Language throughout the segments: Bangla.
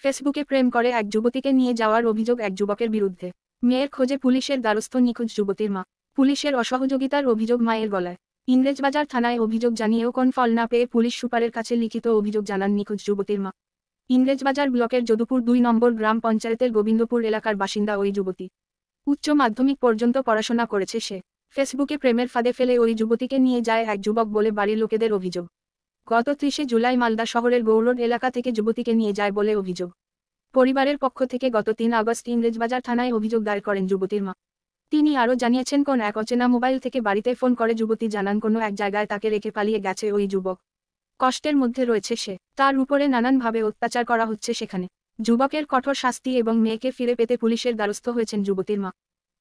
ফেসবুকে প্রেম করে এক যুবতীকে নিয়ে যাওয়ার অভিযোগ এক যুবকের বিরুদ্ধে। মেয়ের খোঁজে পুলিশের দ্বারস্থ নিখোঁজ যুবতীর মা। পুলিশের অসহযোগিতার অভিযোগ মায়ের গলায়। ইংরেজবাজার থানায় অভিযোগ জানিয়েও কোন ফল না পেয়ে পুলিশ সুপারের কাছে লিখিত অভিযোগ জানান নিখোঁজ যুবতীর মা। ইংরেজবাজার ব্লকের যদুপুর ২ নম্বর গ্রাম পঞ্চায়েতের গোবিন্দপুর এলাকার বাসিন্দা ওই যুবতী। উচ্চ মাধ্যমিক পর্যন্ত পড়াশোনা করেছে সে। ফেসবুকে প্রেমের ফাঁদে ফেলে ওই যুবতীকে নিয়ে যায় এক যুবক বলে বাড়ির লোকেদের অভিযোগ। গত ৩০ জুলাই মালদা শহরের গৌরোড এলাকা থেকে যুবতীকে নিয়ে যায় বলে অভিযোগ। পরিবারের পক্ষ থেকে গত ৩ আগস্ট ইংরেজবাজার থানায় অভিযোগ দায়ের করেন যুবতীর মা। তিনি আরও জানিয়েছেন কোন এক অচেনা মোবাইল থেকে বাড়িতে ফোন করে যুবতী জানান কোনো এক জায়গায় তাকে রেখে পালিয়ে গেছে ওই যুবক। কষ্টের মধ্যে রয়েছে সে, তার উপরে নানানভাবে অত্যাচার করা হচ্ছে সেখানে। যুবকের কঠোর শাস্তি এবং মেয়েকে ফিরে পেতে পুলিশের দ্বারস্থ হয়েছেন যুবতীর মা।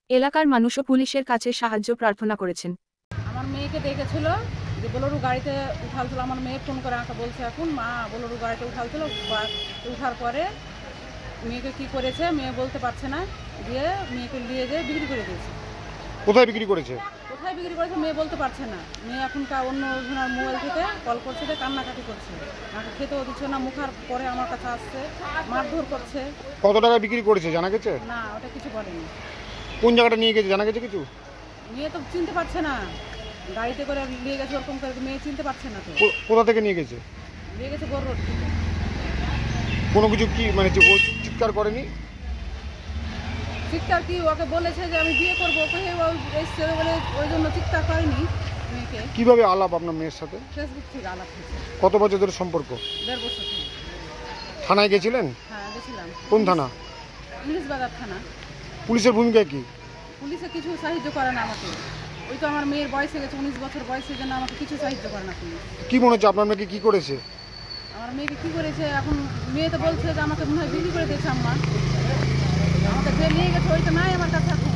এলাকার মানুষও পুলিশের কাছে সাহায্য প্রার্থনা করেছেন। আমার মেয়েকে দেখেছিল যে বোলেরো গাড়িতে উঠালছিল, আমার মেয়ে ফোন করে আমাকে বলছে এখন মা বোলেরো গাড়িতে উঠালছিল, উঠার পরে মেয়েকে কি করেছে মেয়ে বলতে পারছে না, দিয়ে মেয়েকে নিয়ে যেয়ে বিক্রি করে দিয়েছে। কোথায় বিক্রি করেছে? কোথায় বিক্রি করেছে মেয়ে বলতে পারছে না। মেয়ে এখনকার অন্য জনের মোবাইল থেকে কল করছে, কান্নাকাটি করছে, আমাকে খেতেও দিচ্ছে না, মুখার পরে আমার কাছে আসছে, মারধর করছে। কত টাকা বিক্রি করেছে জানা গেছে? না, ওটা কিছু বলেনি। কোন জায়গাটা নিয়ে গেছে জানা গেছে কিছু? মেয়ে তো চিনতে পারছে না, গাড়িতে করে নিয়ে গেছে ওরকম করে, মেয়ে চিনতে পারছে না। তো কোথা থেকে নিয়ে গেছে? নিয়ে গেছে বড় রোড থেকে। কোনো কিছু কি মানে চিৎকার করেনি? চিৎকার কি, ওকে বলেছে যে আমি বিয়ে করবো, এসছে বলে ওই জন্য চিৎকার করেনি মেয়েকে। কিভাবে আলাপ আপনার মেয়ের সাথে? ফেসবুক থেকে আলাপ হয়েছে। কত বছর ধরে সম্পর্ক? ১.৫ বছর থেকে। থানায় গেছিলেন? হ্যাঁ গেছিলাম। কোন থানা? ইংরেজবাজার থানা। পুলিশের ভূমিকা কি? পুলিশে কিছু সাহায্য করে না আমাকে। ওই তো আমার মেয়ের বয়স হয়ে গেছে ১৯ বছর বয়সের জন্য আমাকে কিছু সাহায্য করে না পুলিশ। কি মনে হচ্ছে আপনার মেয়েকে কি করেছে? আমার মেয়েকে কি করেছে এখন মেয়ে তো বলছে যে আমাকে মনে হয় বিক্রি করে দিয়েছে আম্মা। আমাকে যে নিয়ে গেছে ওইটা নাই আমার কাছে এখন।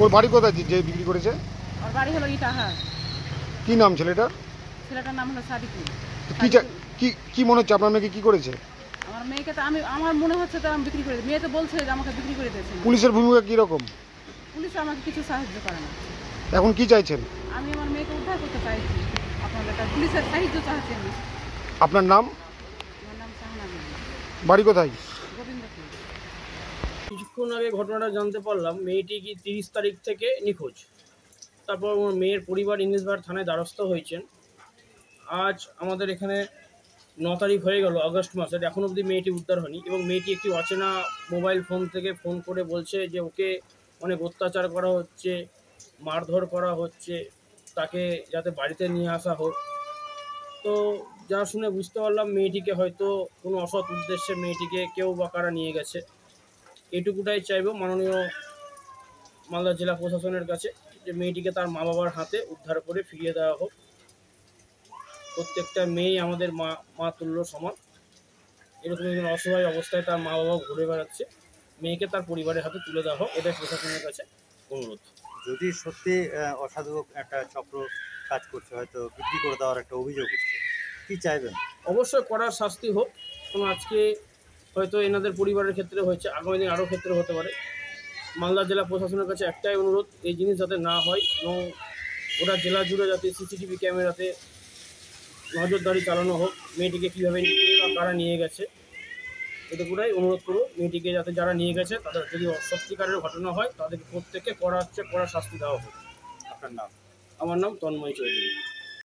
ওর বাড়ি কোথায় যে বিক্রি করেছে? ওর বাড়ি হলো ইটাহার। কি নাম ছেলেটার? ছেলেটার নাম হলো সাদিকুল। কি মনে হচ্ছে আপনার মেয়েকে কি করেছে? আমার মেয়েকে তো আমার মনে হচ্ছে তো আমি বিক্রি করে দিই। মেয়ে তো বলছে যে আমাকে বিক্রি করে দিয়েছে। পুলিশের ভূমিকা কি রকম? পুলিশ আমাকে কিছু সাহায্য করে না। এখন কি চাইছেন? আমি আমার মেয়েকে উদ্ধার করতে চাইছি, আপনাদের কাছে পুলিশের সাহায্য চাইছি আমি। আপনার নাম? আমার নাম শাহানা বিবি। বাড়ি কোথায়? গোবিন্দপুর। কিছুক্ষণ আগে ঘটনাটা জানতে পারলাম মেয়েটি কি 30 তারিখ থেকে নিখোঁজ। তারপর আমার মেয়ের পরিবার ইংরেজবাজার থানায় দ্বারস্থ হয়েছেন। আজ আমাদের এখানে 9 তারিখ হয়ে গেল আগস্ট মাসের, এখন অবধি মেয়েটি উদ্ধার হয়নি। এবং মেয়েটি একটি অচেনা মোবাইল ফোন থেকে ফোন করে বলছে যে ওকে অনেক অত্যাচার করা হচ্ছে, মারধর করা হচ্ছে, তাকে যাতে বাড়িতে নিয়ে আসা হোক। তো যা শুনে বুঝতে পারলাম মেয়েটিকে হয়তো কোনো অসৎ উদ্দেশ্যে মেয়েটিকে কেউ বা কারা নিয়ে গেছে। এটুকুটাই চাইব মাননীয় মালদা জেলা প্রশাসনের কাছে যে মেয়েটিকে তার মা বাবার হাতে উদ্ধার করে ফিরিয়ে দেওয়া হোক। প্রত্যেকটা মেয়েই আমাদের মা তুল্য সমান। এরকম একজন অসহায় অবস্থায় তার মা বাবা ঘুরে বেড়াচ্ছে, মেয়েকে তার পরিবারের হাতে তুলে দেওয়া হোক, এটাই প্রশাসনের কাছে অনুরোধ। যদি সত্যি অসাধু একটা চক্র কাজ করছে, হয়তো বিক্রি করে দেওয়ার একটা অভিযোগ উঠছে, কী চাইবেন? অবশ্যই করার শাস্তি হোক। কারণ আজকে হয়তো এনাদের পরিবারের ক্ষেত্রে হয়েছে, আগামী দিন আরও ক্ষেত্রে হতে পারে। মালদা জেলা প্রশাসনের কাছে একটাই অনুরোধ, এই জিনিস যাতে না হয় এবং গোটা জেলা জুড়ে যাতে সিসিটিভি ক্যামেরাতে নজরদারি চালানো হোক, মেয়েটিকে কীভাবে বা কারা নিয়ে গেছে এটুকুটাই অনুরোধ করব। মেয়েটিকে যাতে যারা নিয়ে গেছে তাদের যদি সত্যিকারের ঘটনা হয় তাদেরকে প্রত্যেককে কড়া শাস্তি দেওয়া হোক। আপনার নাম? আমার নাম তন্ময় চৌধুরী।